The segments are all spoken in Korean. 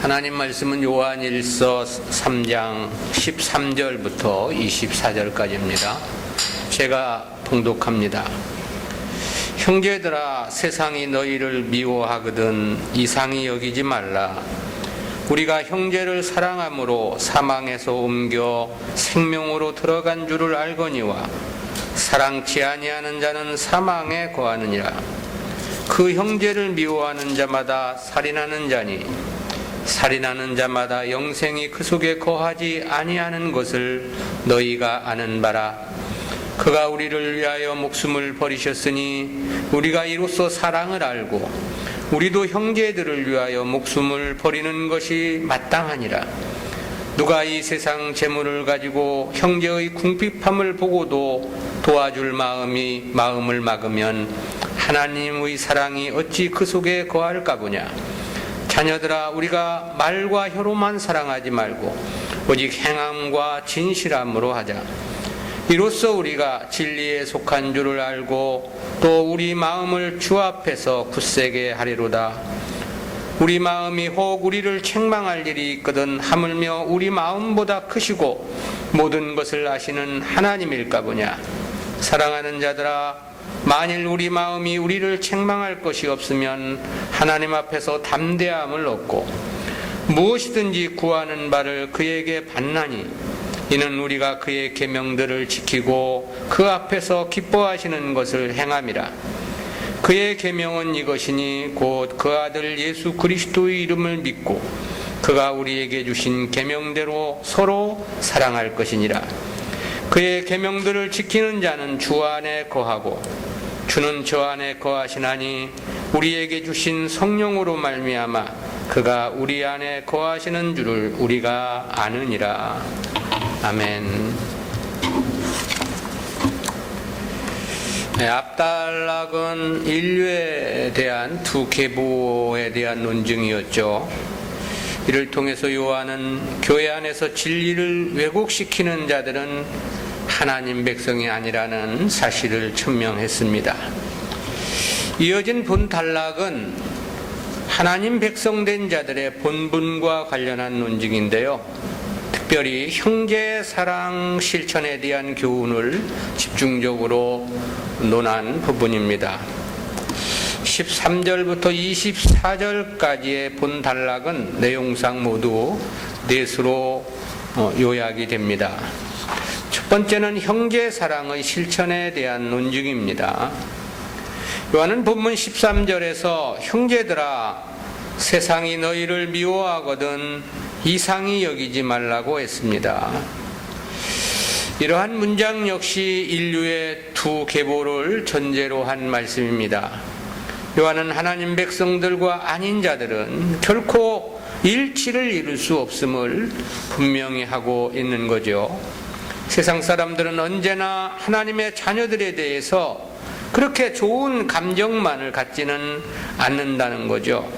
하나님 말씀은 요한일서 3장 13절부터 24절까지입니다. 제가 봉독합니다. 형제들아, 세상이 너희를 미워하거든 이상히 여기지 말라. 우리가 형제를 사랑함으로 사망에서 옮겨 생명으로 들어간 줄을 알거니와 사랑치 아니하는 자는 사망에 거하느니라. 그 형제를 미워하는 자마다 살인하는 자니 살인하는 자마다 영생이 그 속에 거하지 아니하는 것을 너희가 아는 바라. 그가 우리를 위하여 목숨을 버리셨으니 우리가 이로써 사랑을 알고 우리도 형제들을 위하여 목숨을 버리는 것이 마땅하니라. 누가 이 세상 재물을 가지고 형제의 궁핍함을 보고도 도와줄 마음을 막으면 하나님의 사랑이 어찌 그 속에 거할까 보냐. 자녀들아, 우리가 말과 혀로만 사랑하지 말고 오직 행함과 진실함으로 하자. 이로써 우리가 진리에 속한 줄을 알고 또 우리 마음을 주 앞에서 굳세게 하리로다. 우리 마음이 혹 우리를 책망할 일이 있거든 하물며 우리 마음보다 크시고 모든 것을 아시는 하나님일까 보냐. 사랑하는 자들아, 만일 우리 마음이 우리를 책망할 것이 없으면 하나님 앞에서 담대함을 얻고 무엇이든지 구하는 바를 그에게 받나니 이는 우리가 그의 계명들을 지키고 그 앞에서 기뻐하시는 것을 행함이라. 그의 계명은 이것이니 곧 그 아들 예수 그리스도의 이름을 믿고 그가 우리에게 주신 계명대로 서로 사랑할 것이니라. 그의 계명들을 지키는 자는 주 안에 거하고 주는 저 안에 거하시나니 우리에게 주신 성령으로 말미암아 그가 우리 안에 거하시는 줄을 우리가 아느니라. 아멘. 앞단락은 인류에 대한 두 계보에 대한 논증이었죠. 이를 통해서 요한은 교회 안에서 진리를 왜곡시키는 자들은 하나님 백성이 아니라는 사실을 천명했습니다. 이어진 본 단락은 하나님 백성된 자들의 본분과 관련한 논증인데요. 특별히 형제 사랑 실천에 대한 교훈을 집중적으로 논한 부분입니다. 13절부터 24절까지의 본 단락은 내용상 모두 넷으로 요약이 됩니다. 첫 번째는 형제 사랑의 실천에 대한 논증입니다. 요한은 본문 13절에서 형제들아, 세상이 너희를 미워하거든 이상히 여기지 말라고 했습니다. 이러한 문장 역시 인류의 두 계보를 전제로 한 말씀입니다. 요한은 하나님 백성들과 아닌 자들은 결코 일치를 이룰 수 없음을 분명히 하고 있는 거죠. 세상 사람들은 언제나 하나님의 자녀들에 대해서 그렇게 좋은 감정만을 갖지는 않는다는 거죠.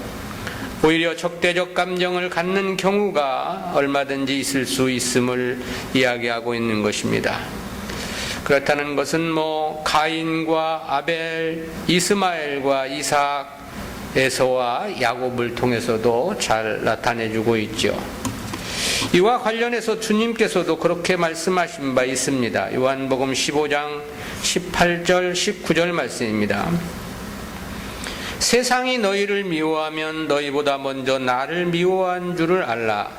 오히려 적대적 감정을 갖는 경우가 얼마든지 있을 수 있음을 이야기하고 있는 것입니다. 그렇다는 것은 가인과 아벨, 이스마엘과 이삭, 에서와 야곱을 통해서도 잘 나타내주고 있죠. 이와 관련해서 주님께서도 그렇게 말씀하신 바 있습니다. 요한복음 15장 18절 19절 말씀입니다. 세상이 너희를 미워하면 너희보다 먼저 나를 미워한 줄을 알라.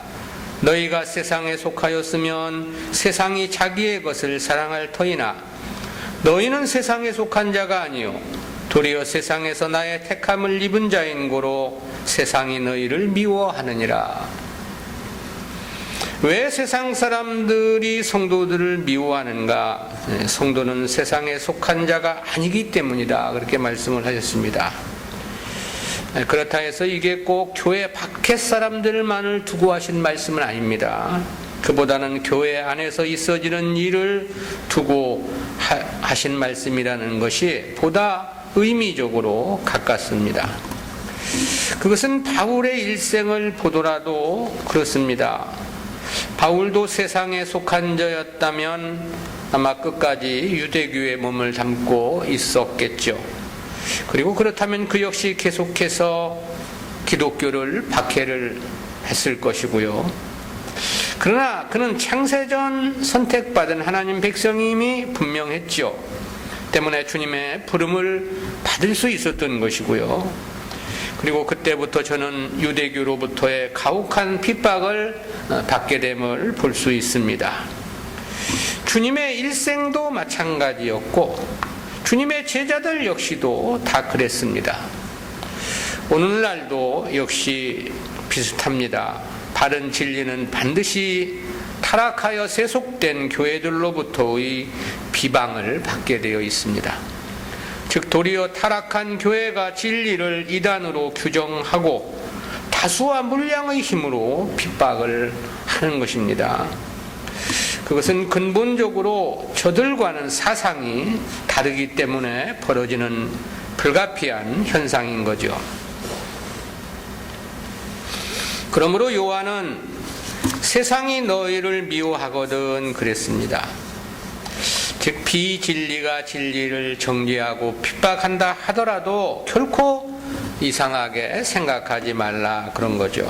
너희가 세상에 속하였으면 세상이 자기의 것을 사랑할 터이나 너희는 세상에 속한 자가 아니요 도리어 세상에서 나의 택함을 입은 자인 고로 세상이 너희를 미워하느니라. 왜 세상 사람들이 성도들을 미워하는가? 성도는 세상에 속한 자가 아니기 때문이다. 그렇게 말씀을 하셨습니다. 그렇다 해서 이게 꼭 교회 밖의 사람들만을 두고 하신 말씀은 아닙니다. 그보다는 교회 안에서 있어지는 일을 두고 하신 말씀이라는 것이 보다 의미적으로 가깝습니다. 그것은 바울의 일생을 보더라도 그렇습니다. 바울도 세상에 속한 자였다면 아마 끝까지 유대교에 몸을 담고 있었겠죠. 그리고 그렇다면 그 역시 계속해서 기독교를 박해를 했을 것이고요. 그러나 그는 창세전 선택받은 하나님 백성임이 분명했죠. 때문에 주님의 부름을 받을 수 있었던 것이고요. 그리고 그때부터 저는 유대교로부터의 가혹한 핍박을 받게 됨을 볼 수 있습니다. 주님의 일생도 마찬가지였고 주님의 제자들 역시도 다 그랬습니다. 오늘날도 역시 비슷합니다. 바른 진리는 반드시 타락하여 세속된 교회들로부터의 비방을 받게 되어 있습니다. 즉 도리어 타락한 교회가 진리를 이단으로 규정하고 다수와 물량의 힘으로 핍박을 하는 것입니다. 그것은 근본적으로 저들과는 사상이 다르기 때문에 벌어지는 불가피한 현상인 거죠. 그러므로 요한은 세상이 너희를 미워하거든 그랬습니다. 즉 비진리가 진리를 정죄하고 핍박한다 하더라도 결코 이상하게 생각하지 말라 그런 거죠.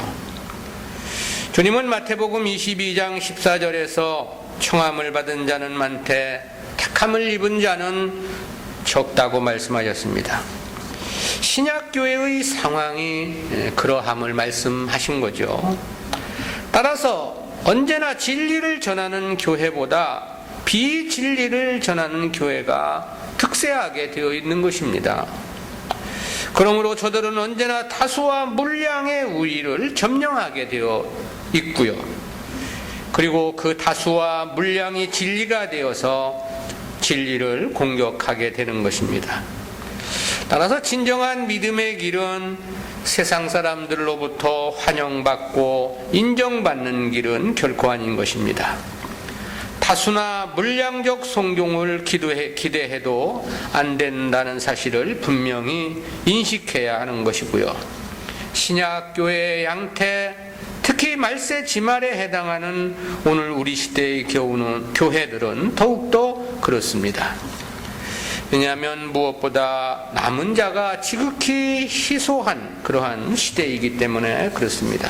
주님은 마태복음 22장 14절에서 청함을 받은 자는 많되 택함을 입은 자는 적다고 말씀하셨습니다. 신약교회의 상황이 그러함을 말씀하신 거죠. 따라서 언제나 진리를 전하는 교회보다 비진리를 전하는 교회가 특세하게 되어 있는 것입니다. 그러므로 저들은 언제나 다수와 물량의 우위를 점령하게 되어 있고요. 그리고 그 다수와 물량이 진리가 되어서 진리를 공격하게 되는 것입니다. 따라서 진정한 믿음의 길은 세상 사람들로부터 환영받고 인정받는 길은 결코 아닌 것입니다. 다수나 물량적 성공을 기대해도 안 된다는 사실을 분명히 인식해야 하는 것이고요. 신약교회의 양태, 특히 말세 지말에 해당하는 오늘 우리 시대의 교회들은 더욱더 그렇습니다. 왜냐하면 무엇보다 남은 자가 지극히 희소한 그러한 시대이기 때문에 그렇습니다.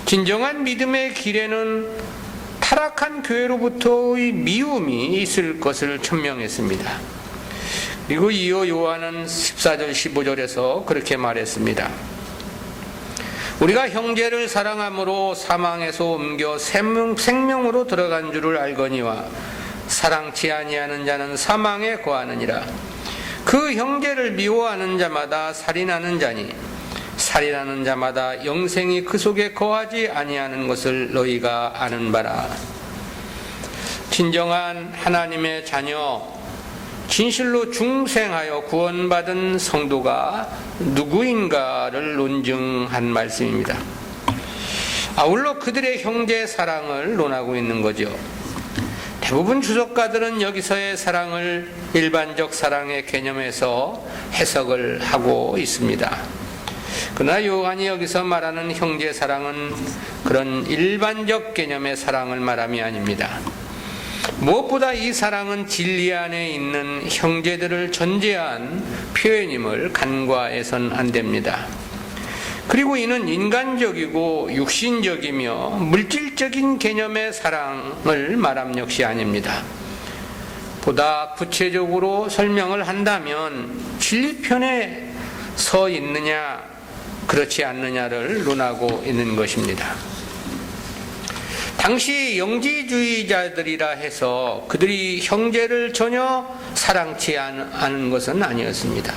진정한 믿음의 길에는 타락한 교회로부터의 미움이 있을 것을 천명했습니다. 그리고 이어 요한은 14절 15절에서 그렇게 말했습니다. 우리가 형제를 사랑함으로 사망에서 옮겨 생명으로 들어간 줄을 알거니와 사랑치 아니하는 자는 사망에 거하느니라. 그 형제를 미워하는 자마다 살인하는 자니 살인하는 자마다 영생이 그 속에 거하지 아니하는 것을 너희가 아는 바라. 진정한 하나님의 자녀, 진실로 중생하여 구원받은 성도가 누구인가를 논증한 말씀입니다. 아울러 그들의 형제 사랑을 논하고 있는 거죠. 대부분 주석가들은 여기서의 사랑을 일반적 사랑의 개념에서 해석을 하고 있습니다. 그러나 요한이 여기서 말하는 형제 사랑은 그런 일반적 개념의 사랑을 말함이 아닙니다. 무엇보다 이 사랑은 진리 안에 있는 형제들을 전제한 표현임을 간과해선 안 됩니다. 그리고 이는 인간적이고 육신적이며 물질적인 개념의 사랑을 말함 역시 아닙니다. 보다 구체적으로 설명을 한다면 진리편에 서 있느냐 그렇지 않느냐를 논하고 있는 것입니다. 당시 영지주의자들이라 해서 그들이 형제를 전혀 사랑치 않은 것은 아니었습니다.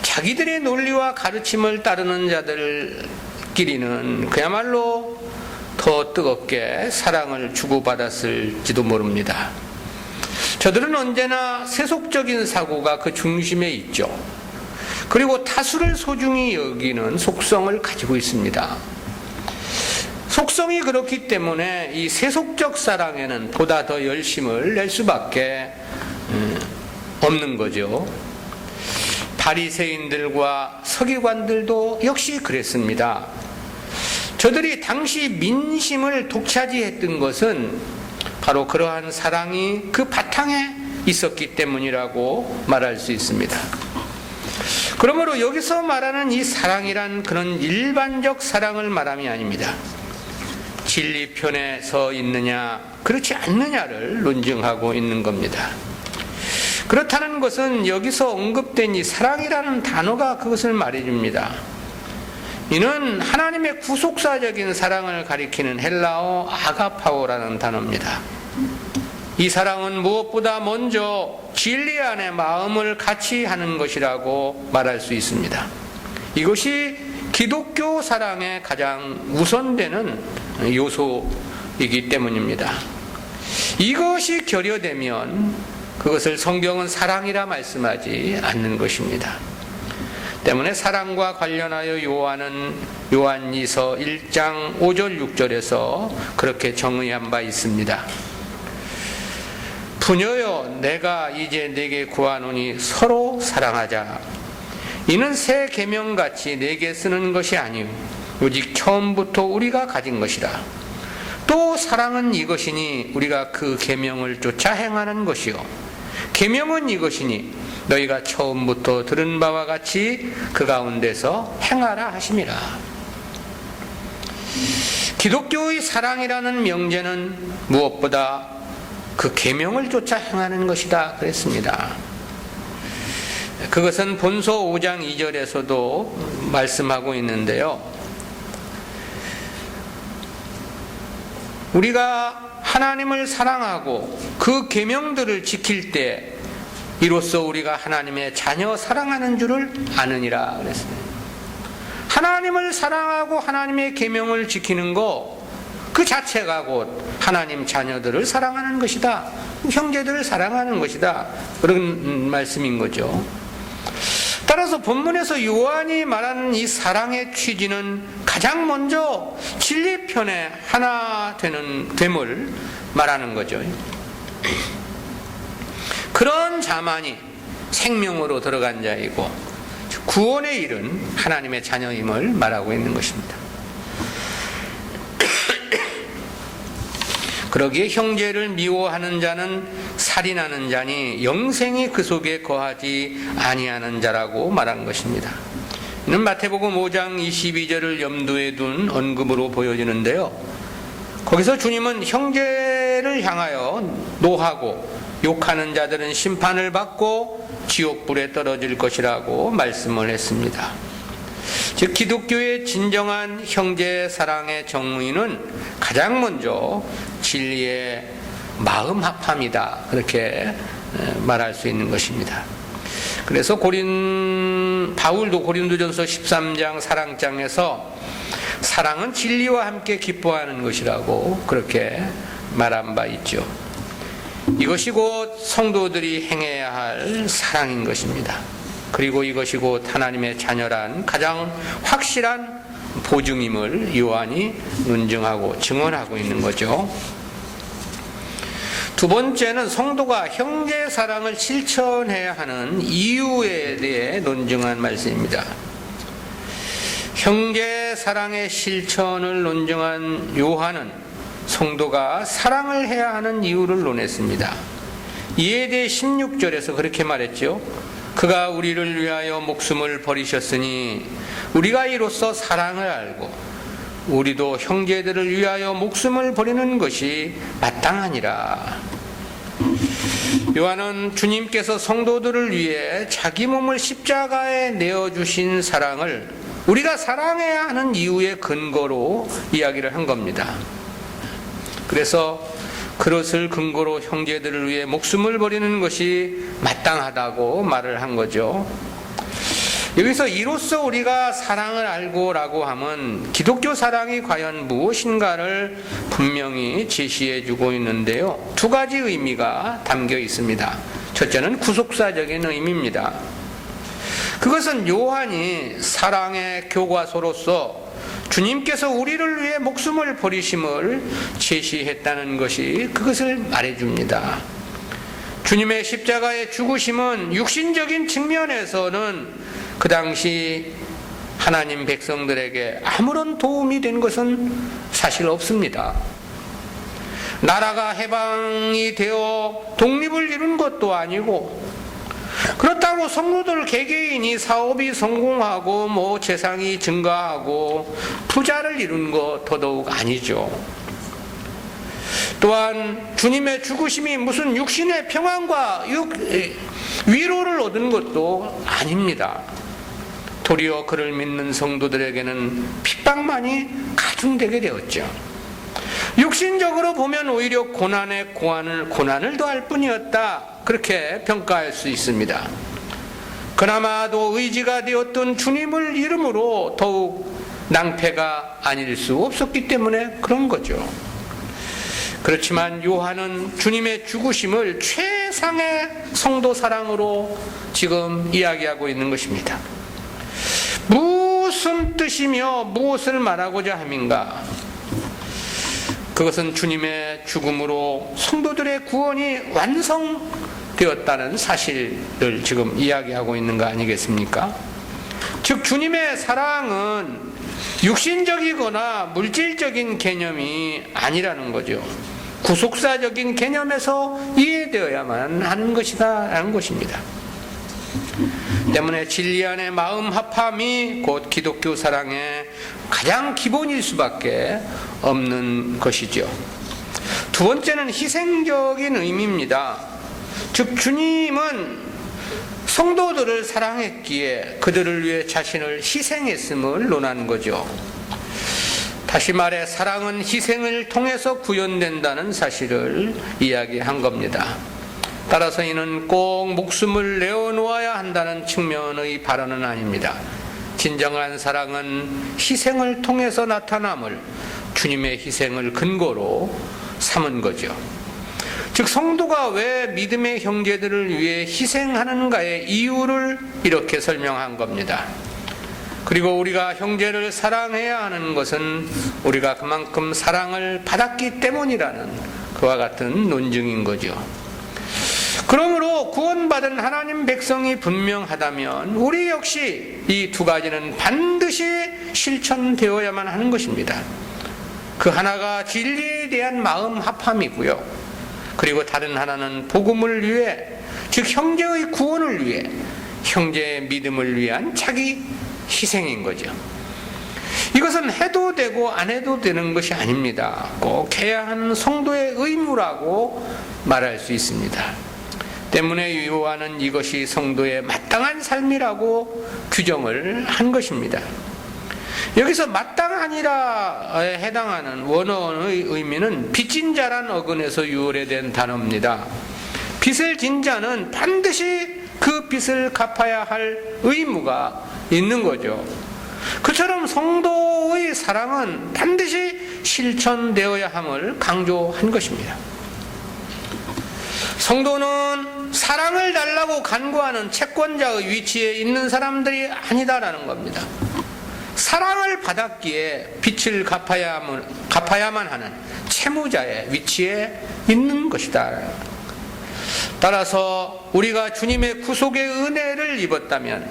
자기들의 논리와 가르침을 따르는 자들끼리는 그야말로 더 뜨겁게 사랑을 주고받았을지도 모릅니다. 저들은 언제나 세속적인 사고가 그 중심에 있죠. 그리고 타수를 소중히 여기는 속성을 가지고 있습니다. 속성이 그렇기 때문에 이 세속적 사랑에는 보다 더 열심을 낼 수밖에 없는 거죠. 바리새인들과 서기관들도 역시 그랬습니다. 저들이 당시 민심을 독차지했던 것은 바로 그러한 사랑이 그 바탕에 있었기 때문이라고 말할 수 있습니다. 그러므로 여기서 말하는 이 사랑이란 그런 일반적 사랑을 말함이 아닙니다. 진리 편에 서 있느냐 그렇지 않느냐를 논증하고 있는 겁니다. 그렇다는 것은 여기서 언급된 이 사랑이라는 단어가 그것을 말해줍니다. 이는 하나님의 구속사적인 사랑을 가리키는 헬라어 아가파오라는 단어입니다. 이 사랑은 무엇보다 먼저 진리 안에 마음을 같이 하는 것이라고 말할 수 있습니다. 이것이 기독교 사랑의 가장 우선되는 요소이기 때문입니다. 이것이 결여되면 그것을 성경은 사랑이라 말씀하지 않는 것입니다. 때문에 사랑과 관련하여 요한은 요한이서 1장 5절 6절에서 그렇게 정의한 바 있습니다. 부녀여 내가 이제 네게 구하노니 서로 사랑하자. 이는 새 계명같이 네게 쓰는 것이 아니요 오직 처음부터 우리가 가진 것이라. 또 사랑은 이것이니 우리가 그 계명을 쫓아 행하는 것이요 계명은 이것이니 너희가 처음부터 들은 바와 같이 그 가운데서 행하라 하심이라. 기독교의 사랑이라는 명제는 무엇보다 그 계명을 쫓아 행하는 것이다 그랬습니다. 그것은 본서 5장 2절에서도 말씀하고 있는데요. 우리가 하나님을 사랑하고 그 계명들을 지킬 때 이로써 우리가 하나님의 자녀 사랑하는 줄을 아느니라 그랬습니다. 하나님을 사랑하고 하나님의 계명을 지키는 것 그 자체가 곧 하나님 자녀들을 사랑하는 것이다. 형제들을 사랑하는 것이다. 그런 말씀인 거죠. 따라서 본문에서 요한이 말하는 이 사랑의 취지는 가장 먼저 진리편에 하나 됨을 말하는 거죠. 그런 자만이 생명으로 들어간 자이고 구원에 이른 하나님의 자녀임을 말하고 있는 것입니다. 그러기에 형제를 미워하는 자는 살인하는 자니 영생이 그 속에 거하지 아니하는 자라고 말한 것입니다. 이는 마태복음 5장 22절을 염두에 둔 언급으로 보여지는데요. 거기서 주님은 형제를 향하여 노하고 욕하는 자들은 심판을 받고 지옥불에 떨어질 것이라고 말씀을 했습니다. 즉 기독교의 진정한 형제 사랑의 정의는 가장 먼저 진리의 마음 합함이다. 그렇게 말할 수 있는 것입니다. 그래서 바울도 고린도전서 13장 사랑장에서 사랑은 진리와 함께 기뻐하는 것이라고 그렇게 말한 바 있죠. 이것이 곧 성도들이 행해야 할 사랑인 것입니다. 그리고 이것이 곧 하나님의 자녀란 가장 확실한 보증임을 요한이 논증하고 증언하고 있는 거죠. 두 번째는 성도가 형제 사랑을 실천해야 하는 이유에 대해 논증한 말씀입니다. 형제 사랑의 실천을 논증한 요한은 성도가 사랑을 해야 하는 이유를 논했습니다. 이에 대해 16절에서 그렇게 말했죠. 그가 우리를 위하여 목숨을 버리셨으니 우리가 이로써 사랑을 알고 우리도 형제들을 위하여 목숨을 버리는 것이 마땅하니라. 요한은 주님께서 성도들을 위해 자기 몸을 십자가에 내어주신 사랑을 우리가 사랑해야 하는 이유의 근거로 이야기를 한 겁니다. 그래서 그것을 근거로 형제들을 위해 목숨을 버리는 것이 마땅하다고 말을 한 거죠. 여기서 이로써 우리가 사랑을 알고라고 하면 기독교 사랑이 과연 무엇인가를 분명히 제시해 주고 있는데요. 두 가지 의미가 담겨 있습니다. 첫째는 구속사적인 의미입니다. 그것은 요한이 사랑의 교과서로서 주님께서 우리를 위해 목숨을 버리심을 제시했다는 것이 그것을 말해줍니다. 주님의 십자가의 죽으심은 육신적인 측면에서는 그 당시 하나님 백성들에게 아무런 도움이 된 것은 사실 없습니다. 나라가 해방이 되어 독립을 이룬 것도 아니고 그렇다고 성도들 개개인이 사업이 성공하고 재산이 증가하고 부자를 이룬 거 더더욱 아니죠. 또한 주님의 죽으심이 무슨 육신의 평안과 위로를 얻은 것도 아닙니다. 도리어 그를 믿는 성도들에게는 핍박만이 가중되게 되었죠. 육신적으로 보면 오히려 고난을 더할 뿐이었다, 그렇게 평가할 수 있습니다. 그나마도 의지가 되었던 주님을 이름으로 더욱 낭패가 아닐 수 없었기 때문에 그런 거죠. 그렇지만 요한은 주님의 죽으심을 최상의 성도 사랑으로 지금 이야기하고 있는 것입니다. 무슨 뜻이며 무엇을 말하고자 함인가? 그것은 주님의 죽음으로 성도들의 구원이 완성되었다는 사실을 지금 이야기하고 있는 거 아니겠습니까? 즉 주님의 사랑은 육신적이거나 물질적인 개념이 아니라는 거죠. 구속사적인 개념에서 이해되어야만 하는 것이다라는 것입니다. 때문에 진리 안의 마음 합함이 곧 기독교 사랑의 가장 기본일 수밖에 없는 것이죠. 두 번째는 희생적인 의미입니다. 즉 주님은 성도들을 사랑했기에 그들을 위해 자신을 희생했음을 논하는 거죠. 다시 말해 사랑은 희생을 통해서 구현된다는 사실을 이야기한 겁니다. 따라서 이는 꼭 목숨을 내어놓아야 한다는 측면의 발언은 아닙니다. 진정한 사랑은 희생을 통해서 나타남을 주님의 희생을 근거로 삼은 거죠. 즉 성도가 왜 믿음의 형제들을 위해 희생하는가의 이유를 이렇게 설명한 겁니다. 그리고 우리가 형제를 사랑해야 하는 것은 우리가 그만큼 사랑을 받았기 때문이라는 그와 같은 논증인 거죠. 그러므로 구원받은 하나님 백성이 분명하다면 우리 역시 이 두 가지는 반드시 실천되어야만 하는 것입니다. 그 하나가 진리에 대한 마음 합함이고요. 그리고 다른 하나는 복음을 위해, 즉 형제의 구원을 위해, 형제의 믿음을 위한 자기 희생인 거죠. 이것은 해도 되고 안 해도 되는 것이 아닙니다. 꼭 해야 하는 성도의 의무라고 말할 수 있습니다. 때문에 요한은 이것이 성도의 마땅한 삶이라고 규정을 한 것입니다. 여기서 마땅하니라에 해당하는 원어의 의미는 빚진 자란 어근에서 유래된 단어입니다. 빚을 진 자는 반드시 그 빚을 갚아야 할 의무가 있는 거죠. 그처럼 성도의 사랑은 반드시 실천되어야 함을 강조한 것입니다. 성도는 사랑을 달라고 간구하는 채권자의 위치에 있는 사람들이 아니다라는 겁니다. 사랑을 받았기에 빚을 갚아야만 하는 채무자의 위치에 있는 것이다. 따라서 우리가 주님의 구속의 은혜를 입었다면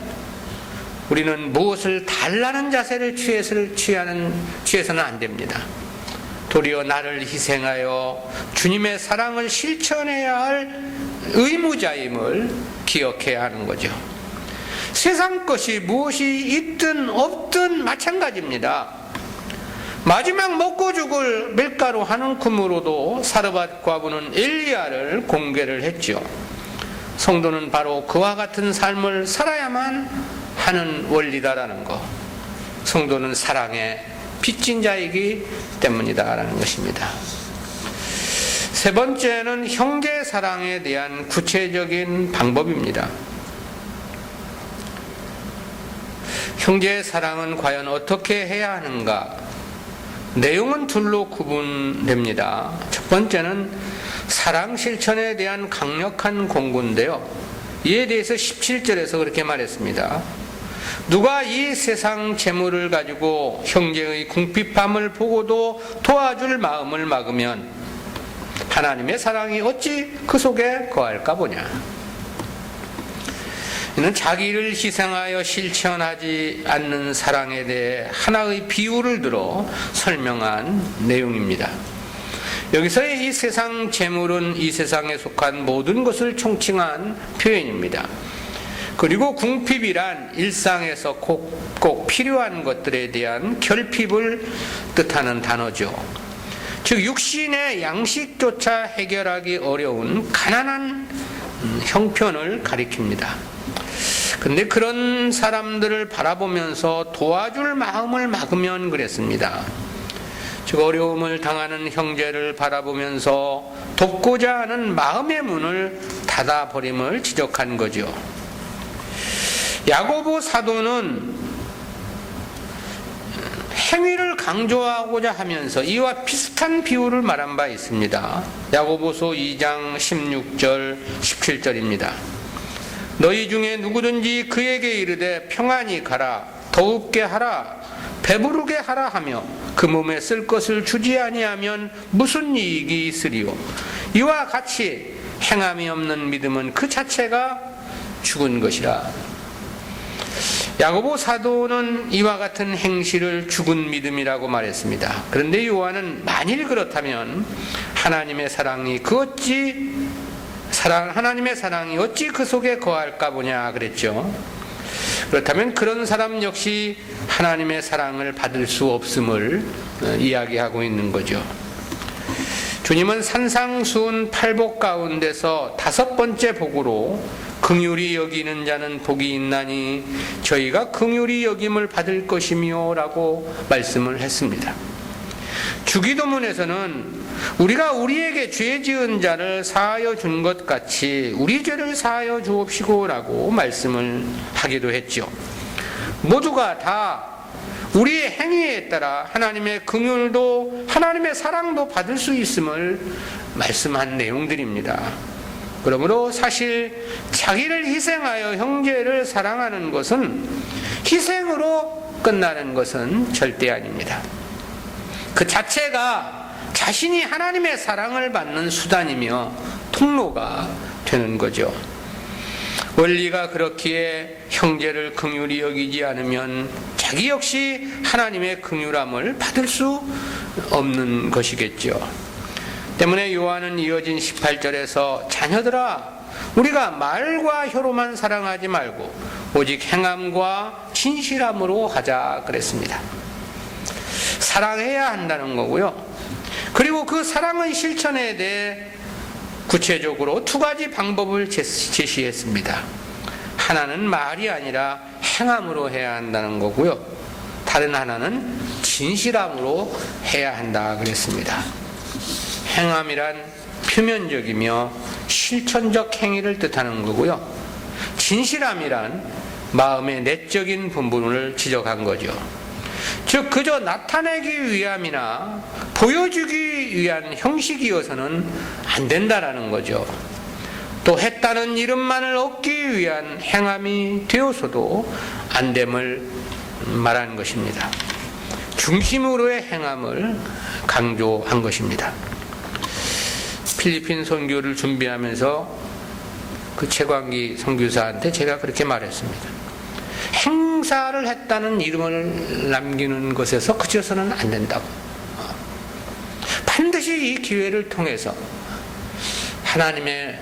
우리는 무엇을 달라는 자세를 취해서는 안 됩니다. 도리어 나를 희생하여 주님의 사랑을 실천해야 할 의무자임을 기억해야 하는 거죠. 세상 것이 무엇이 있든 없든 마찬가지입니다. 마지막 먹고 죽을 밀가루 한 움큼으로도 사르밧 과부는 엘리야를 공개를 했죠. 성도는 바로 그와 같은 삶을 살아야만 하는 원리다라는 것. 성도는 사랑의 빚진 자이기 때문이다라는 것입니다. 세 번째는 형제 사랑에 대한 구체적인 방법입니다. 형제 사랑은 과연 어떻게 해야 하는가? 내용은 둘로 구분됩니다. 첫 번째는 사랑 실천에 대한 강력한 공고인데요. 이에 대해서 17절에서 그렇게 말했습니다. 누가 이 세상 재물을 가지고 형제의 궁핍함을 보고도 도와줄 마음을 막으면 하나님의 사랑이 어찌 그 속에 거할까 보냐. 이는 자기를 희생하여 실천하지 않는 사랑에 대해 하나의 비유를 들어 설명한 내용입니다. 여기서의 이 세상 재물은 이 세상에 속한 모든 것을 총칭한 표현입니다. 그리고 궁핍이란 일상에서 꼭 필요한 것들에 대한 결핍을 뜻하는 단어죠. 즉 육신의 양식조차 해결하기 어려운 가난한 형편을 가리킵니다. 근데 그런 사람들을 바라보면서 도와줄 마음을 막으면 그랬습니다. 즉 어려움을 당하는 형제를 바라보면서 돕고자 하는 마음의 문을 닫아버림을 지적한 거죠. 야고보 사도는 행위를 강조하고자 하면서 이와 비슷한 비유를 말한 바 있습니다. 야고보서 2장 16절 17절입니다. 너희 중에 누구든지 그에게 이르되 평안히 가라, 더웁게 하라, 배부르게 하라 하며 그 몸에 쓸 것을 주지 아니하면 무슨 이익이 있으리요. 이와 같이 행함이 없는 믿음은 그 자체가 죽은 것이라. 야고보 사도는 이와 같은 행실을 죽은 믿음이라고 말했습니다. 그런데 요한은 만일 그렇다면 하나님의 사랑이 어찌 그 속에 거할까 보냐 그랬죠. 그렇다면 그런 사람 역시 하나님의 사랑을 받을 수 없음을 이야기하고 있는 거죠. 주님은 산상수훈 8복 가운데서 5번째 복으로 긍휼히 여기는 자는 복이 있나니 저희가 긍휼히 여김을 받을 것이며 라고 말씀을 했습니다. 주기도문에서는 우리가 우리에게 죄 지은 자를 사하여 준 것 같이 우리 죄를 사하여 주옵시고 라고 말씀을 하기도 했죠. 모두가 다 우리의 행위에 따라 하나님의 긍휼도 하나님의 사랑도 받을 수 있음을 말씀한 내용들입니다. 그러므로 사실 자기를 희생하여 형제를 사랑하는 것은 희생으로 끝나는 것은 절대 아닙니다. 그 자체가 자신이 하나님의 사랑을 받는 수단이며 통로가 되는 거죠. 원리가 그렇기에 형제를 긍휼히 여기지 않으면 자기 역시 하나님의 긍휼함을 받을 수 없는 것이겠죠. 때문에 요한은 이어진 18절에서 자녀들아 우리가 말과 혀로만 사랑하지 말고 오직 행함과 진실함으로 하자 그랬습니다. 사랑해야 한다는 거고요. 그리고 그 사랑의 실천에 대해 구체적으로 2가지 방법을 제시했습니다. 하나는 말이 아니라 행함으로 해야 한다는 거고요. 다른 하나는 진실함으로 해야 한다 그랬습니다. 행함이란 표면적이며 실천적 행위를 뜻하는 거고요. 진실함이란 마음의 내적인 본분을 지적한 거죠. 즉 그저 나타내기 위함이나 보여주기 위한 형식이어서는 안 된다라는 거죠. 또 했다는 이름만을 얻기 위한 행함이 되어서도 안 됨을 말한 것입니다. 중심으로의 행함을 강조한 것입니다. 필리핀 선교를 준비하면서 그 최광기 선교사한테 제가 그렇게 말했습니다. 행사를 했다는 이름을 남기는 것에서 그쳐서는 안 된다고. 반드시 이 기회를 통해서 하나님의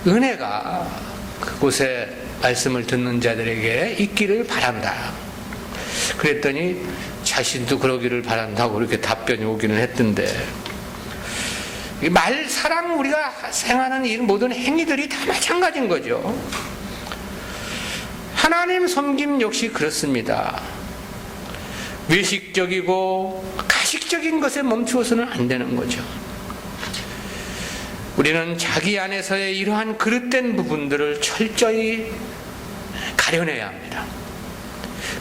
은혜가 그곳에 말씀을 듣는 자들에게 있기를 바란다. 그랬더니 자신도 그러기를 바란다고 그렇게 답변이 오기는 했던데, 말, 사랑, 우리가 행하는 이 모든 행위들이 다 마찬가지인 거죠. 하나님 섬김 역시 그렇습니다. 외식적이고 가식적인 것에 멈추어서는 안 되는 거죠. 우리는 자기 안에서의 이러한 그릇된 부분들을 철저히 가려내야 합니다.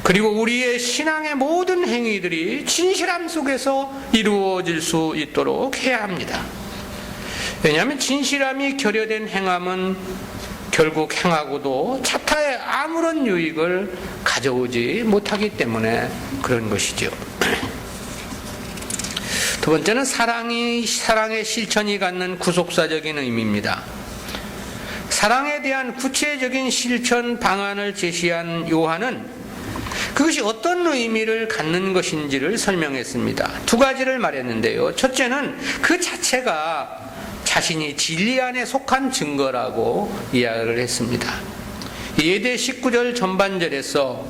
그리고 우리의 신앙의 모든 행위들이 진실함 속에서 이루어질 수 있도록 해야 합니다. 왜냐하면 진실함이 결여된 행함은 결국 행하고도 차타에 아무런 유익을 가져오지 못하기 때문에 그런 것이죠. 2번째는 사랑의 실천이 갖는 구속사적인 의미입니다. 사랑에 대한 구체적인 실천 방안을 제시한 요한은 그것이 어떤 의미를 갖는 것인지를 설명했습니다. 2가지를 말했는데요. 첫째는 그 자체가 자신이 진리 안에 속한 증거라고 이야기를 했습니다. 예대 19절 전반절에서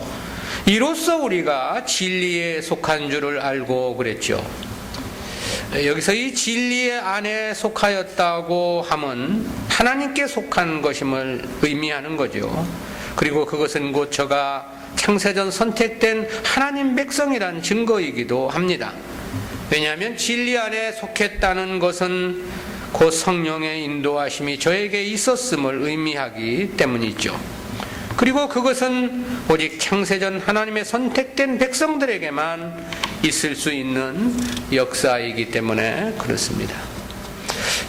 이로써 우리가 진리에 속한 줄을 알고 그랬죠. 여기서 이 진리의 안에 속하였다고 함은 하나님께 속한 것임을 의미하는 거죠. 그리고 그것은 곧 저가 창세전 선택된 하나님 백성이란 증거이기도 합니다. 왜냐하면 진리 안에 속했다는 것은 곧 성령의 인도하심이 저에게 있었음을 의미하기 때문이죠. 그리고 그것은 오직 창세전 하나님의 선택된 백성들에게만 있을 수 있는 역사이기 때문에 그렇습니다.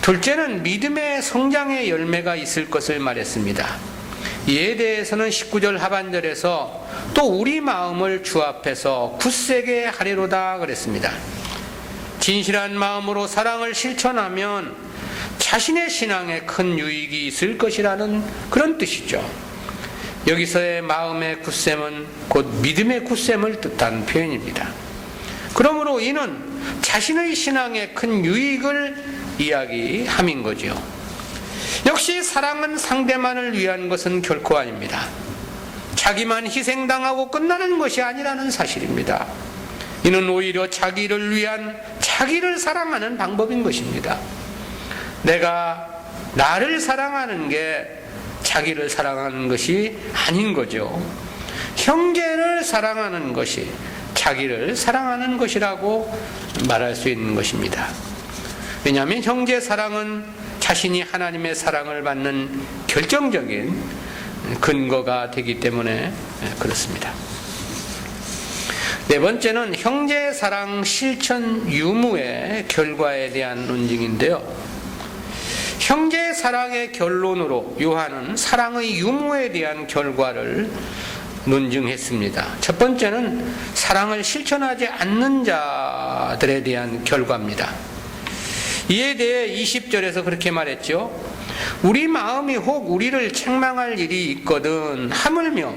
둘째는 믿음의 성장의 열매가 있을 것을 말했습니다. 이에 대해서는 19절 하반절에서 또 우리 마음을 주 앞에서 굳세게 하리로다 그랬습니다. 진실한 마음으로 사랑을 실천하면 자신의 신앙에 큰 유익이 있을 것이라는 그런 뜻이죠. 여기서의 마음의 굳셈은 곧 믿음의 굳셈을 뜻하는 표현입니다. 그러므로 이는 자신의 신앙에 큰 유익을 이야기함인 거죠. 역시 사랑은 상대만을 위한 것은 결코 아닙니다. 자기만 희생당하고 끝나는 것이 아니라는 사실입니다. 이는 오히려 자기를 위한 자기를 사랑하는 방법인 것입니다. 내가 나를 사랑하는 게 자기를 사랑하는 것이 아닌 거죠. 형제를 사랑하는 것이 자기를 사랑하는 것이라고 말할 수 있는 것입니다. 왜냐하면 형제 사랑은 자신이 하나님의 사랑을 받는 결정적인 근거가 되기 때문에 그렇습니다. 네 번째는 형제 사랑 실천 유무의 결과에 대한 논증인데요. 형제 사랑의 결론으로 요한은 사랑의 유무에 대한 결과를 논증했습니다. 첫 번째는 사랑을 실천하지 않는 자들에 대한 결과입니다. 이에 대해 20절에서 그렇게 말했죠. 우리 마음이 혹 우리를 책망할 일이 있거든 하물며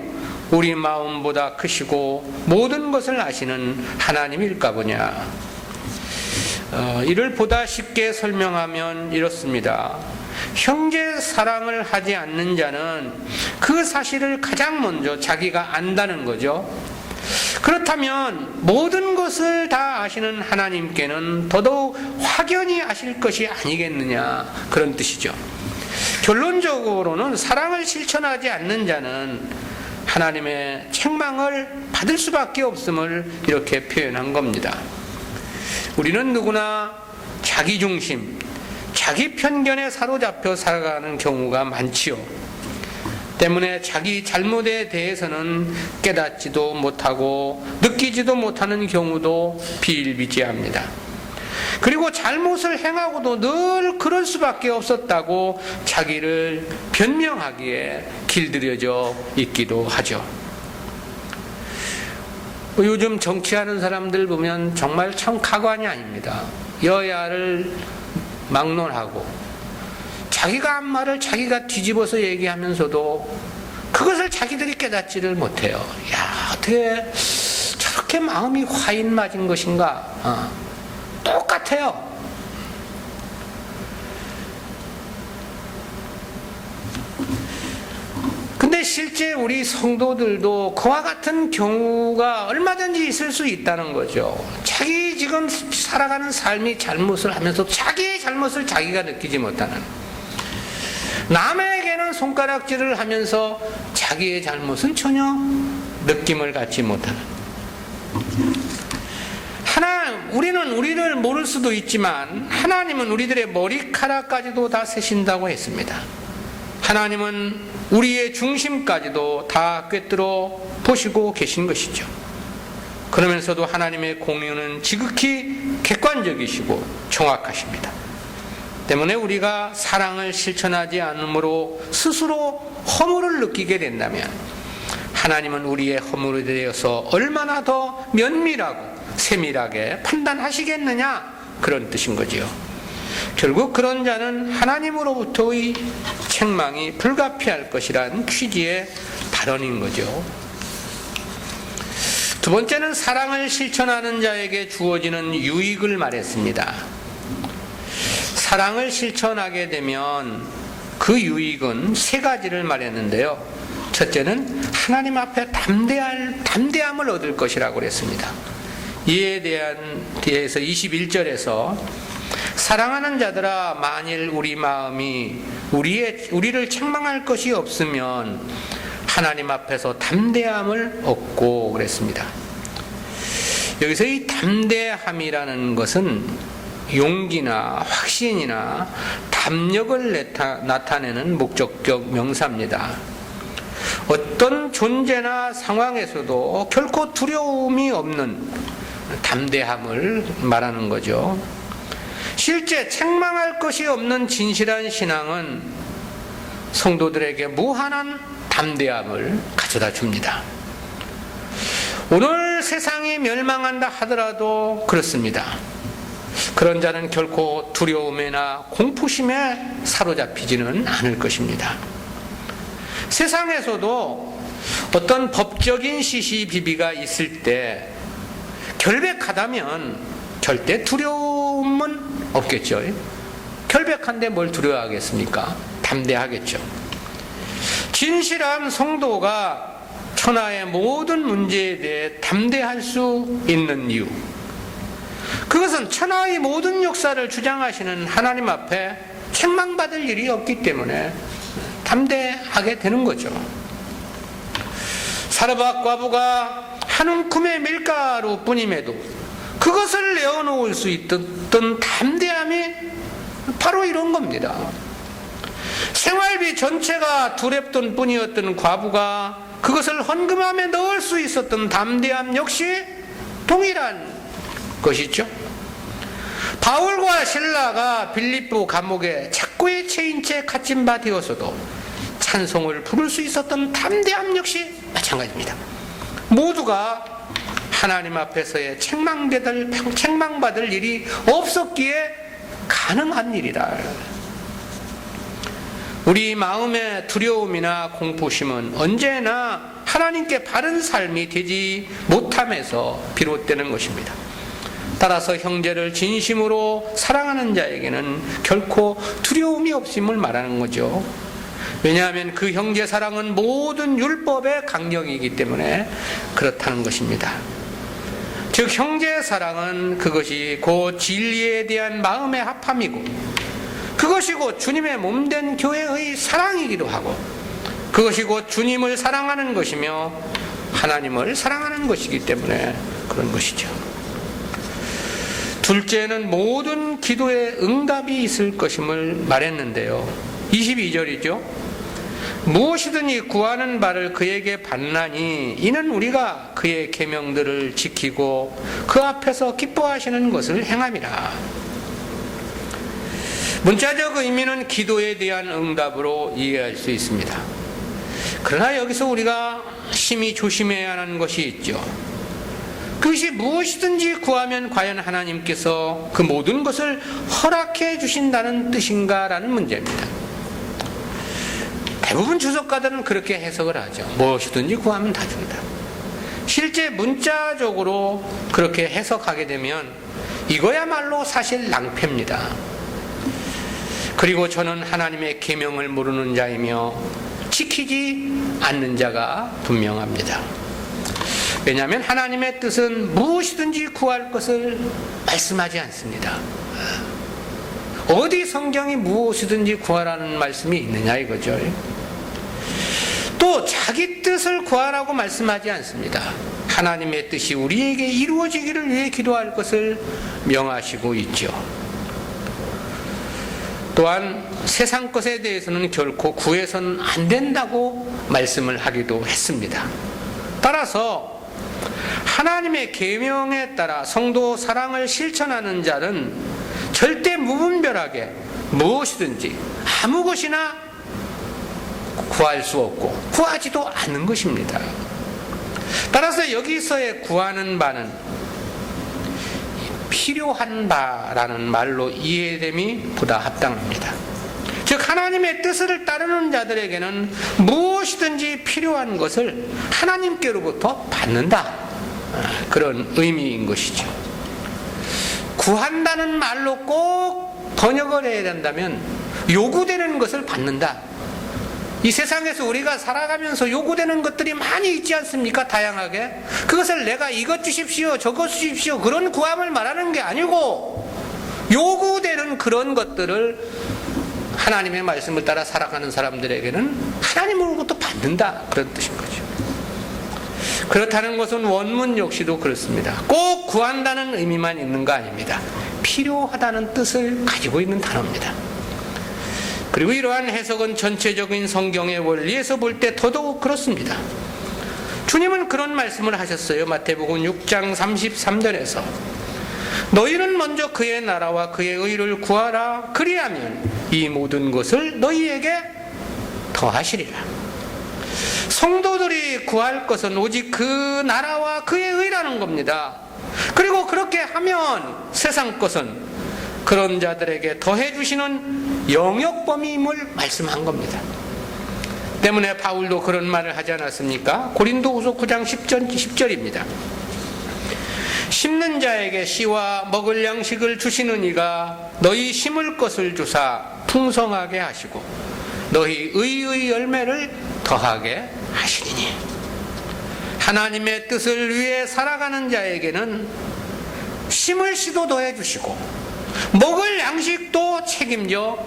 우리 마음보다 크시고 모든 것을 아시는 하나님일까 보냐. 이를 보다 쉽게 설명하면 이렇습니다. 형제 사랑을 하지 않는 자는 그 사실을 가장 먼저 자기가 안다는 거죠. 그렇다면 모든 것을 다 아시는 하나님께는 더더욱 확연히 아실 것이 아니겠느냐, 그런 뜻이죠. 결론적으로는 사랑을 실천하지 않는 자는 하나님의 책망을 받을 수밖에 없음을 이렇게 표현한 겁니다. 우리는 누구나 자기 중심, 자기 편견에 사로잡혀 살아가는 경우가 많지요. 때문에 자기 잘못에 대해서는 깨닫지도 못하고 느끼지도 못하는 경우도 비일비재합니다. 그리고 잘못을 행하고도 늘 그럴 수밖에 없었다고 자기를 변명하기에 길들여져 있기도 하죠. 요즘 정치하는 사람들 보면 정말 참 가관이 아닙니다. 여야를 막론하고 자기가 한 말을 자기가 뒤집어서 얘기하면서도 그것을 자기들이 깨닫지를 못해요. 야, 어떻게 저렇게 마음이 화인 맞은 것인가? 똑같아요. 근데 실제 우리 성도들도 그와 같은 경우가 얼마든지 있을 수 있다는 거죠. 자기 지금 살아가는 삶이 잘못을 하면서 자기의 잘못을 자기가 느끼지 못하는, 남에게는 손가락질을 하면서 자기의 잘못은 전혀 느낌을 갖지 못하는, 우리는 우리를 모를 수도 있지만 하나님은 우리들의 머리카락까지도 다 세신다고 했습니다. 하나님은 우리의 중심까지도 다 꿰뚫어 보시고 계신 것이죠. 그러면서도 하나님의 공유는 지극히 객관적이시고 정확하십니다. 때문에 우리가 사랑을 실천하지 않으므로 스스로 허물을 느끼게 된다면 하나님은 우리의 허물에 대해서 얼마나 더 면밀하고 세밀하게 판단하시겠느냐, 그런 뜻인 거지요. 결국 그런 자는 하나님으로부터의 책망이 불가피할 것이란 취지의 발언인 거죠. 두 번째는 사랑을 실천하는 자에게 주어지는 유익을 말했습니다. 사랑을 실천하게 되면 그 유익은 세 가지를 말했는데요. 첫째는 하나님 앞에 담대함을 얻을 것이라고 그랬습니다. 이에 대해서 21절에서 사랑하는 자들아, 만일 우리 마음이 우리를 책망할 것이 없으면 하나님 앞에서 담대함을 얻고 그랬습니다. 여기서 이 담대함이라는 것은 용기나 확신이나 담력을 나타내는 목적격 명사입니다. 어떤 존재나 상황에서도 결코 두려움이 없는 담대함을 말하는 거죠. 실제 책망할 것이 없는 진실한 신앙은 성도들에게 무한한 담대함을 가져다 줍니다. 오늘 세상이 멸망한다 하더라도 그렇습니다. 그런 자는 결코 두려움이나 공포심에 사로잡히지는 않을 것입니다. 세상에서도 어떤 법적인 시시비비가 있을 때 결백하다면 절대 두려움은 없겠죠. 결백한데 뭘 두려워하겠습니까? 담대하겠죠. 진실한 성도가 천하의 모든 문제에 대해 담대할 수 있는 이유, 그것은 천하의 모든 역사를 주장하시는 하나님 앞에 책망받을 일이 없기 때문에 담대하게 되는 거죠. 사르밧 과부가 한 움큼의 밀가루 뿐임에도 그것을 내어놓을 수 있던 담대함이 바로 이런 겁니다. 생활비 전체가 두 랩돈 뿐이었던 과부가 그것을 헌금함에 넣을 수 있었던 담대함 역시 동일한 것이죠. 바울과 실라가 빌립보 감옥에 착고에 채인 채 갇힌 바 되어서도 찬송을 부를 수 있었던 담대함 역시 마찬가지입니다. 모두가 하나님 앞에서의 책망받을 일이 없었기에 가능한 일이라. 우리 마음의 두려움이나 공포심은 언제나 하나님께 바른 삶이 되지 못함에서 비롯되는 것입니다. 따라서 형제를 진심으로 사랑하는 자에게는 결코 두려움이 없음을 말하는 거죠. 왜냐하면 그 형제 사랑은 모든 율법의 강령이기 때문에 그렇다는 것입니다. 즉 형제 사랑은 그것이 곧 진리에 대한 마음의 합함이고, 그것이 곧 주님의 몸된 교회의 사랑이기도 하고, 그것이 곧 주님을 사랑하는 것이며 하나님을 사랑하는 것이기 때문에 그런 것이죠. 둘째는 모든 기도에 응답이 있을 것임을 말했는데요. 22절이죠. 무엇이든지 구하는 바를 그에게 받나니 이는 우리가 그의 계명들을 지키고 그 앞에서 기뻐하시는 것을 행함이라. 문자적 의미는 기도에 대한 응답으로 이해할 수 있습니다. 그러나 여기서 우리가 심히 조심해야 하는 것이 있죠. 그것이 무엇이든지 구하면 과연 하나님께서 그 모든 것을 허락해 주신다는 뜻인가라는 문제입니다. 대부분 주석가들은 그렇게 해석을 하죠. 무엇이든지 구하면 다 준다. 실제 문자적으로 그렇게 해석하게 되면 이거야말로 사실 낭패입니다. 그리고 저는 하나님의 계명을 모르는 자이며 지키지 않는 자가 분명합니다. 왜냐하면 하나님의 뜻은 무엇이든지 구할 것을 말씀하지 않습니다. 어디 성경이 무엇이든지 구하라는 말씀이 있느냐 이거죠. 또 자기 뜻을 구하라고 말씀하지 않습니다. 하나님의 뜻이 우리에게 이루어지기를 위해 기도할 것을 명하시고 있죠. 또한 세상 것에 대해서는 결코 구해서는 안 된다고 말씀을 하기도 했습니다. 따라서 하나님의 계명에 따라 성도 사랑을 실천하는 자는 절대 무분별하게 무엇이든지 아무 것이나 구할 수 없고 구하지도 않는 것입니다. 따라서 여기서의 구하는 바는 필요한 바라는 말로 이해됨이 보다 합당합니다. 즉 하나님의 뜻을 따르는 자들에게는 무엇이든지 필요한 것을 하나님께로부터 받는다, 그런 의미인 것이죠. 구한다는 말로 꼭 번역을 해야 된다면 요구되는 것을 받는다, 이 세상에서 우리가 살아가면서 요구되는 것들이 많이 있지 않습니까? 다양하게. 그것을 내가 이것 주십시오, 저것 주십시오, 그런 구함을 말하는 게 아니고, 요구되는 그런 것들을 하나님의 말씀을 따라 살아가는 사람들에게는 하나님으로부터 받는다, 그런 뜻인 거죠. 그렇다는 것은 원문 역시도 그렇습니다. 꼭 구한다는 의미만 있는 거 아닙니다. 필요하다는 뜻을 가지고 있는 단어입니다. 그리고 이러한 해석은 전체적인 성경의 원리에서 볼 때 더더욱 그렇습니다. 주님은 그런 말씀을 하셨어요. 마태복음 6장 33절에서 너희는 먼저 그의 나라와 그의 의를 구하라. 그리하면 이 모든 것을 너희에게 더하시리라. 성도들이 구할 것은 오직 그 나라와 그의 의라는 겁니다. 그리고 그렇게 하면 세상 것은 그런 자들에게 더해주시는 영역범위임을 말씀한 겁니다. 때문에 바울도 그런 말을 하지 않았습니까? 고린도후서 9장 10절입니다. 심는 자에게 씨와 먹을 양식을 주시는 이가 너희 심을 것을 주사 풍성하게 하시고 너희 의의 열매를 더하게 하시리니. 하나님의 뜻을 위해 살아가는 자에게는 심을 씨도 더해 주시고 먹을 양식도 책임져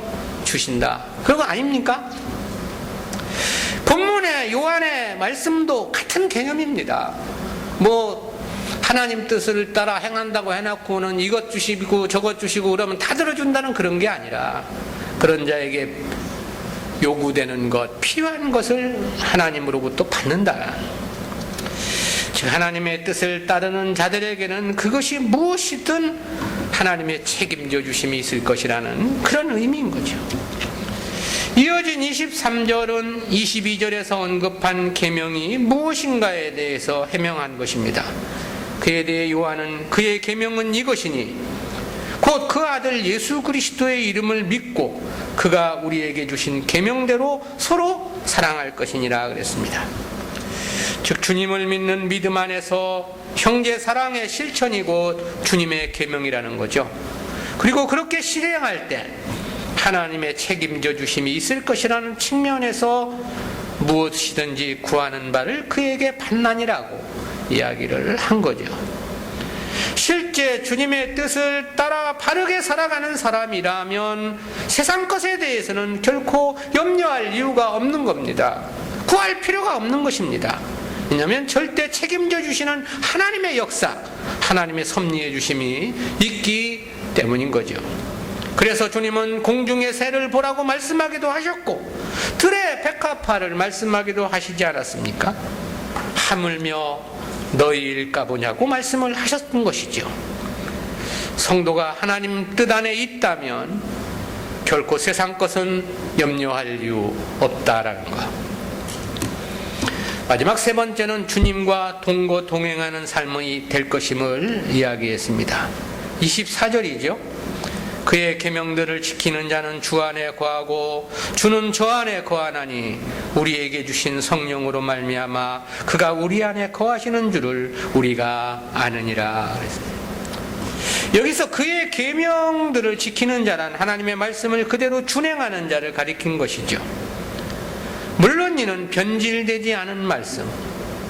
주신다. 그거 아닙니까? 본문의 요한의 말씀도 같은 개념입니다. 하나님 뜻을 따라 행한다고 해놓고는 이것 주시고 저것 주시고 그러면 다 들어준다는 그런 게 아니라 그런 자에게 요구되는 것, 필요한 것을 하나님으로부터 받는다. 즉 하나님의 뜻을 따르는 자들에게는 그것이 무엇이든 하나님의 책임져 주심이 있을 것이라는 그런 의미인 거죠. 이어진 23절은 22절에서 언급한 계명이 무엇인가에 대해서 해명한 것입니다. 그에 대해 요한은 그의 계명은 이것이니 곧 그 아들 예수 그리스도의 이름을 믿고 그가 우리에게 주신 계명대로 서로 사랑할 것이니라 그랬습니다. 즉 주님을 믿는 믿음 안에서 형제 사랑의 실천이고 주님의 계명이라는 거죠. 그리고 그렇게 실행할 때 하나님의 책임져 주심이 있을 것이라는 측면에서 무엇이든지 구하는 바를 그에게 받나니라고 이야기를 한 거죠. 실제 주님의 뜻을 따라 바르게 살아가는 사람이라면 세상 것에 대해서는 결코 염려할 이유가 없는 겁니다. 구할 필요가 없는 것입니다. 왜냐하면 절대 책임져 주시는 하나님의 역사, 하나님의 섭리해 주심이 있기 때문인 거죠. 그래서 주님은 공중의 새를 보라고 말씀하기도 하셨고 들의 백합화를 말씀하기도 하시지 않았습니까? 하물며 너희일까 보냐고 말씀을 하셨던 것이죠. 성도가 하나님 뜻 안에 있다면 결코 세상 것은 염려할 이유 없다라는 것. 마지막 세 번째는 주님과 동거 동행하는 삶이 될 것임을 이야기했습니다. 24절이죠. 그의 계명들을 지키는 자는 주 안에 거하고 주는 저 안에 거하나니 우리에게 주신 성령으로 말미암아 그가 우리 안에 거하시는 줄을 우리가 아느니라 그랬습니다. 여기서 그의 계명들을 지키는 자란 하나님의 말씀을 그대로 준행하는 자를 가리킨 것이죠. 물론 이는 변질되지 않은 말씀,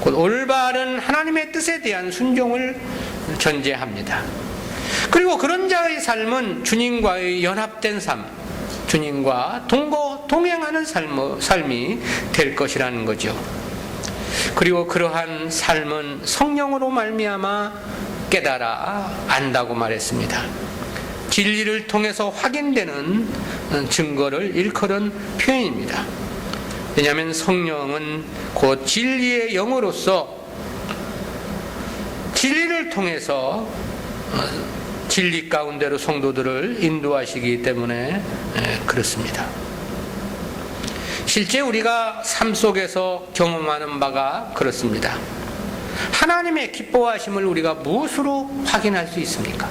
곧 올바른 하나님의 뜻에 대한 순종을 전제합니다. 그리고 그런 자의 삶은 주님과의 연합된 삶, 주님과 동행하는 삶이 될 것이라는 거죠. 그리고 그러한 삶은 성령으로 말미암아 깨달아 안다고 말했습니다. 진리를 통해서 확인되는 증거를 일컬은 표현입니다. 왜냐하면 성령은 곧 진리의 영으로서 진리를 통해서 진리 가운데로 성도들을 인도하시기 때문에 그렇습니다. 실제 우리가 삶 속에서 경험하는 바가 그렇습니다. 하나님의 기뻐하심을 우리가 무엇으로 확인할 수 있습니까?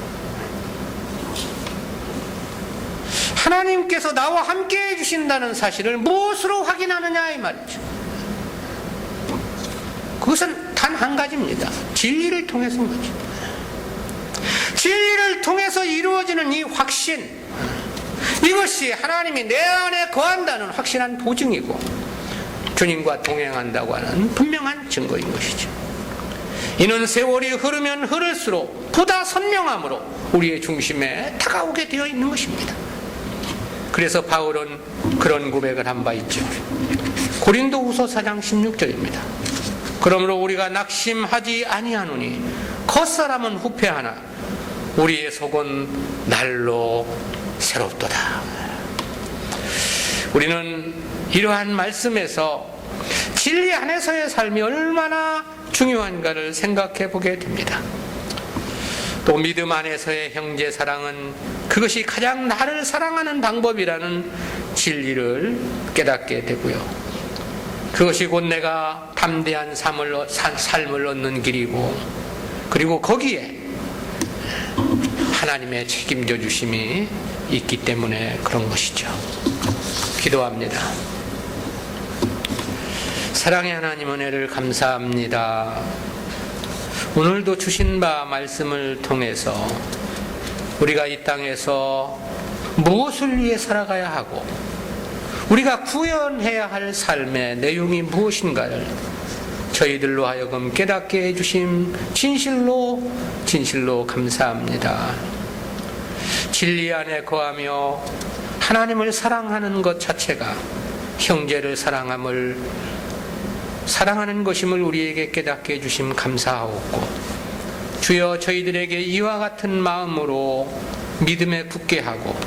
하나님께서 나와 함께 해주신다는 사실을 무엇으로 확인하느냐 이 말이죠. 그것은 단 한 가지입니다. 진리를 통해서인 거죠. 진리를 통해서 이루어지는 이 확신, 이것이 하나님이 내 안에 거한다는 확실한 보증이고 주님과 동행한다고 하는 분명한 증거인 것이죠. 이는 세월이 흐르면 흐를수록 보다 선명함으로 우리의 중심에 다가오게 되어 있는 것입니다. 그래서 바울은 그런 고백을 한 바 있죠. 고린도후서 4장 16절입니다. 그러므로 우리가 낙심하지 아니하노니 겉사람은 후패하나 우리의 속은 날로 새롭도다. 우리는 이러한 말씀에서 진리 안에서의 삶이 얼마나 중요한가를 생각해 보게 됩니다. 또 믿음 안에서의 형제 사랑은 그것이 가장 나를 사랑하는 방법이라는 진리를 깨닫게 되고요. 그것이 곧 내가 담대한 삶을 얻는 길이고, 그리고 거기에 하나님의 책임져 주심이 있기 때문에 그런 것이죠. 기도합니다. 사랑의 하나님, 은혜를 감사합니다. 오늘도 주신 바 말씀을 통해서 우리가 이 땅에서 무엇을 위해 살아가야 하고 우리가 구현해야 할 삶의 내용이 무엇인가를 저희들로 하여금 깨닫게 해주심 진실로 감사합니다. 진리 안에 거하며 하나님을 사랑하는 것 자체가 형제를 사랑하는 것임을 우리에게 깨닫게 해주심 감사하옵고, 주여 저희들에게 이와 같은 마음으로 믿음에 굳게 하고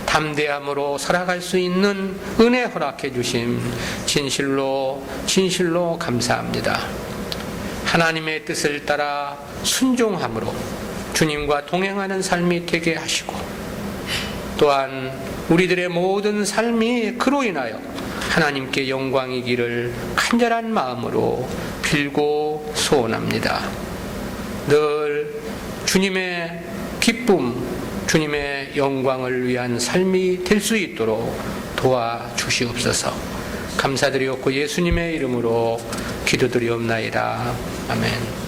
담대함으로 살아갈 수 있는 은혜 허락해 주심 진실로 감사합니다. 하나님의 뜻을 따라 순종함으로 주님과 동행하는 삶이 되게 하시고, 또한 우리들의 모든 삶이 그로 인하여 하나님께 영광이기를 간절한 마음으로 빌고 소원합니다. 늘 주님의 기쁨, 주님의 영광을 위한 삶이 될 수 있도록 도와주시옵소서. 감사드리옵고 예수님의 이름으로 기도드리옵나이다. 아멘.